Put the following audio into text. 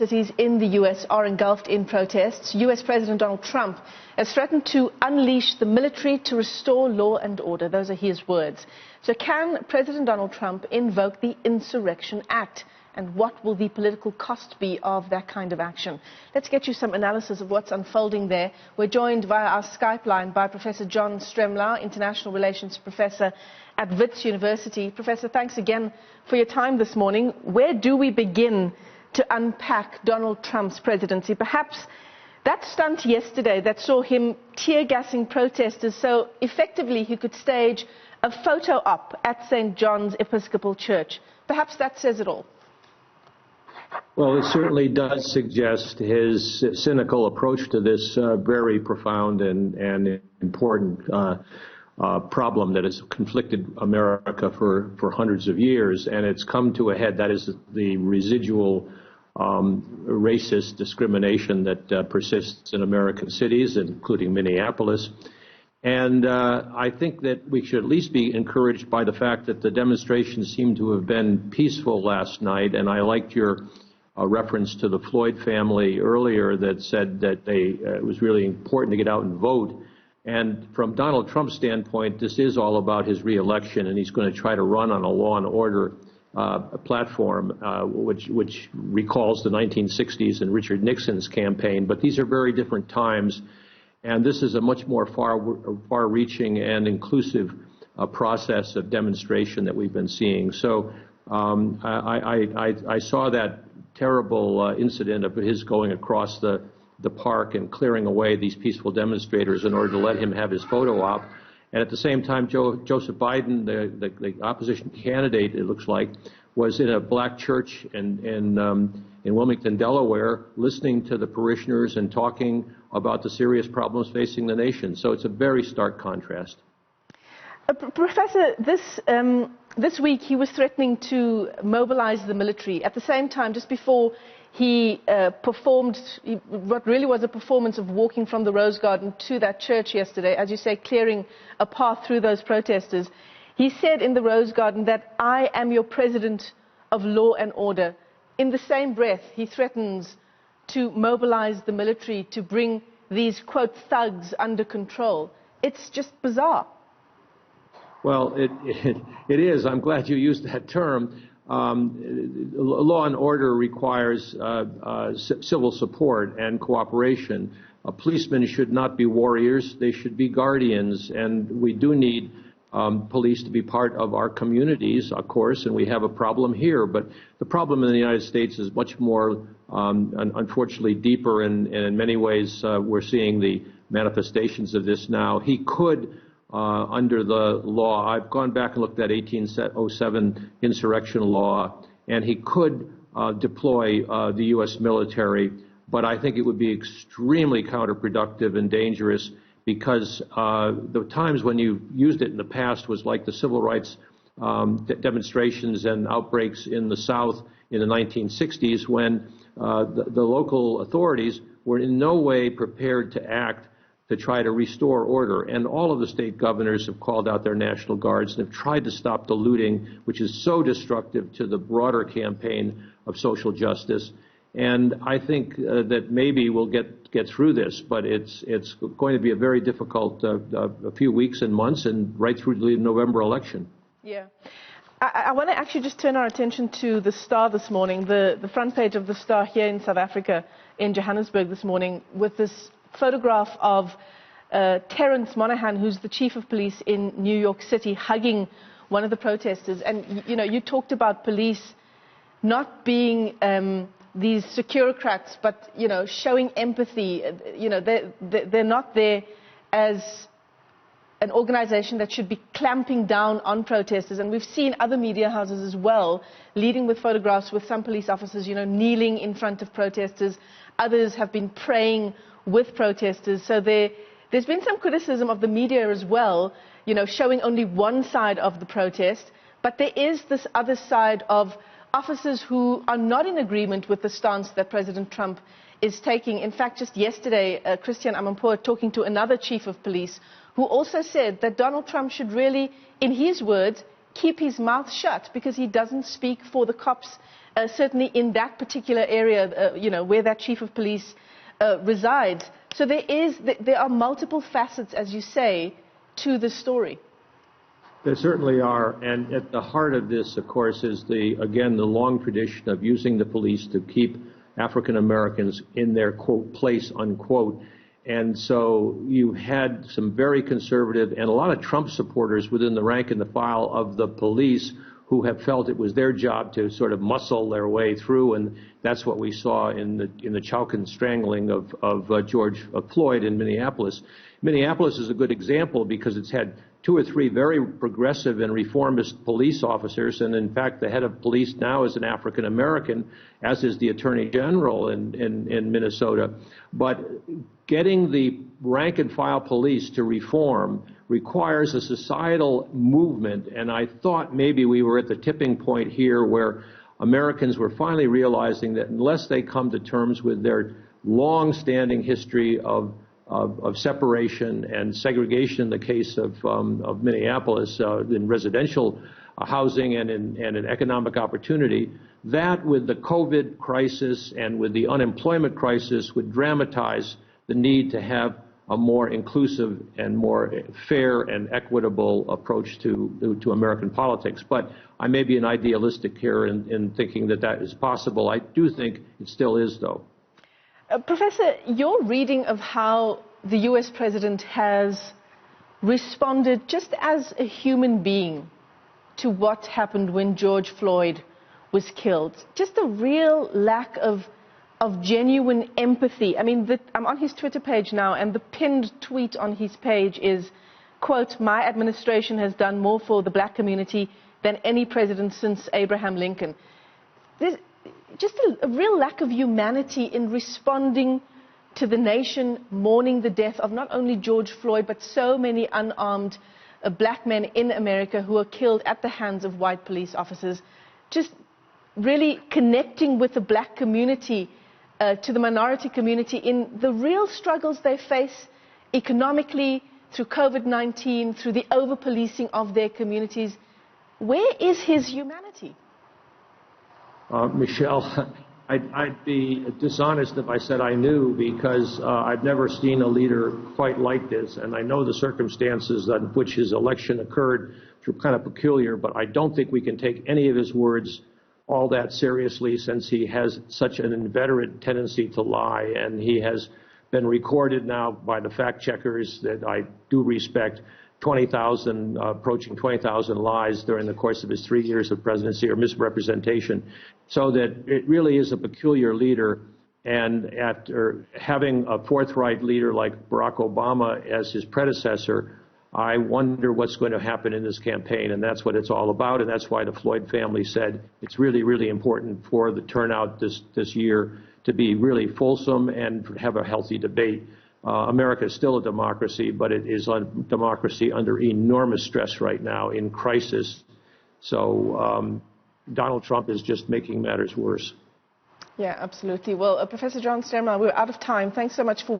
Cities in the U.S. are engulfed in protests. U.S. President Donald Trump has threatened to unleash the military to restore law and order. Those are his words. So can President Donald Trump invoke the Insurrection Act? And what will the political cost be of that kind of action? Let's get you some analysis of what's unfolding there. We're joined via our Skype line by Professor John Stremlau, International Relations Professor at Wits University. Professor, thanks again for your time this morning. Where do we begin to unpack Donald Trump's presidency? Perhaps that stunt yesterday that saw him tear-gassing protesters so effectively he could stage a photo op at St. John's Episcopal Church. Perhaps that says it all. Well, it certainly does suggest his cynical approach to this very profound and important problem that has conflicted America for hundreds of years, and it's come to a head. That is the residual racist discrimination that persists in American cities, including Minneapolis. And I think that we should at least be encouraged by the fact that the demonstrations seem to have been peaceful last night, and I liked your reference to the Floyd family earlier that said that it was really important to get out and vote. And from Donald Trump's standpoint, this is all about his reelection, and he's going to try to run on a law and order platform, which recalls the 1960s and Richard Nixon's campaign. But these are very different times, and this is a much more far-reaching and inclusive process of demonstration that we've been seeing. So I saw that terrible incident of his going across the park and clearing away these peaceful demonstrators in order to let him have his photo op. And at the same time, Joseph Biden, the opposition candidate, it looks like, was in a black church in Wilmington, Delaware, listening to the parishioners and talking about the serious problems facing the nation. So it's a very stark contrast. Professor, this week he was threatening to mobilize the military. At the same time, just before he performed what really was a performance of walking from the Rose Garden to that church yesterday, as you say, clearing a path through those protesters. He said in the Rose Garden that I am your president of law and order. In the same breath, he threatens to mobilize the military to bring these, quote, thugs under control. It's just bizarre. Well, it is. I'm glad you used that term. Law and order requires civil support and cooperation. Policemen should not be warriors. They should be guardians. And we do need police to be part of our communities, of course, and we have a problem here. But the problem in the United States is much more, unfortunately, deeper, and in many ways we're seeing the manifestations of this now. He could, under the law, I've gone back and looked at 1807 insurrection law, and he could deploy the U.S. military, but I think it would be extremely counterproductive and dangerous because the times when you used it in the past was like the civil rights demonstrations and outbreaks in the South in the 1960s when the local authorities were in no way prepared to act to try to restore order. And all of the state governors have called out their National Guards and have tried to stop the looting, which is so destructive to the broader campaign of social justice. And I think that maybe we'll get through this, but it's going to be a very difficult a few weeks and months and right through the November election. Yeah. I want to actually just turn our attention to the Star this morning, the front page of the Star here in South Africa, in Johannesburg this morning, with this photograph of Terrence Monahan, who's the chief of police in New York City, hugging one of the protesters. And, you know, you talked about police not being these securocrats, but, you know, showing empathy. You know, they're not there as an organization that should be clamping down on protesters. And we've seen other media houses as well leading with photographs with some police officers, you know, kneeling in front of protesters. Others have been praying with protesters. So there's been some criticism of the media as well, you know, showing only one side of the protest. But there is this other side of officers who are not in agreement with the stance that President Trump is taking. In fact, just yesterday, Christian Amanpour talking to another chief of police who also said that Donald Trump should really, in his words, keep his mouth shut because he doesn't speak for the cops certainly in that particular area, where that chief of police resides. So there are multiple facets, as you say, to the story. There certainly are, and at the heart of this, of course, is the long tradition of using the police to keep African Americans in their, quote, place, unquote. And so you had some very conservative and a lot of Trump supporters within the rank and the file of the police who have felt it was their job to sort of muscle their way through, and that's what we saw in the Chalkin strangling of George Floyd in Minneapolis. Minneapolis is a good example because it's had 2 or 3 very progressive and reformist police officers, and in fact the head of police now is an African American, as is the Attorney General in Minnesota. But getting the rank and file police to reform requires a societal movement, and I thought maybe we were at the tipping point here where Americans were finally realizing that unless they come to terms with their long-standing history of separation and segregation in the case of Minneapolis in residential housing and in economic opportunity, that with the COVID crisis and with the unemployment crisis would dramatize the need to have a more inclusive and more fair and equitable approach to American politics. But I may be an idealistic here in thinking that is possible. I do think it still is, though. Professor, your reading of how the U.S. president has responded just as a human being to what happened when George Floyd was killed, just a real lack of genuine empathy. I mean, I'm on his Twitter page now, and the pinned tweet on his page is, quote, "My administration has done more for the black community than any president since Abraham Lincoln." There's just a real lack of humanity in responding to the nation mourning the death of not only George Floyd, but so many unarmed black men in America who were killed at the hands of white police officers. Just really connecting with the black community, to the minority community in the real struggles they face economically, through COVID-19, through the over-policing of their communities. Where is his humanity? Michelle, I'd be dishonest if I said I knew, because I've never seen a leader quite like this, and I know the circumstances on which his election occurred are kind of peculiar, but I don't think we can take any of his words all that seriously, since he has such an inveterate tendency to lie, and he has been recorded now by the fact checkers that I do respect, 20,000, approaching 20,000 lies during the course of his 3 years of presidency, or misrepresentation. So that it really is a peculiar leader, and after having a forthright leader like Barack Obama as his predecessor, I wonder what's going to happen in this campaign, and that's what it's all about, and that's why the Floyd family said it's really, really important for the turnout this year to be really fulsome and have a healthy debate. America is still a democracy, but it is a democracy under enormous stress right now, in crisis. So Donald Trump is just making matters worse. Yeah, absolutely. Well, Professor John Stremlau, we're out of time. Thanks so much for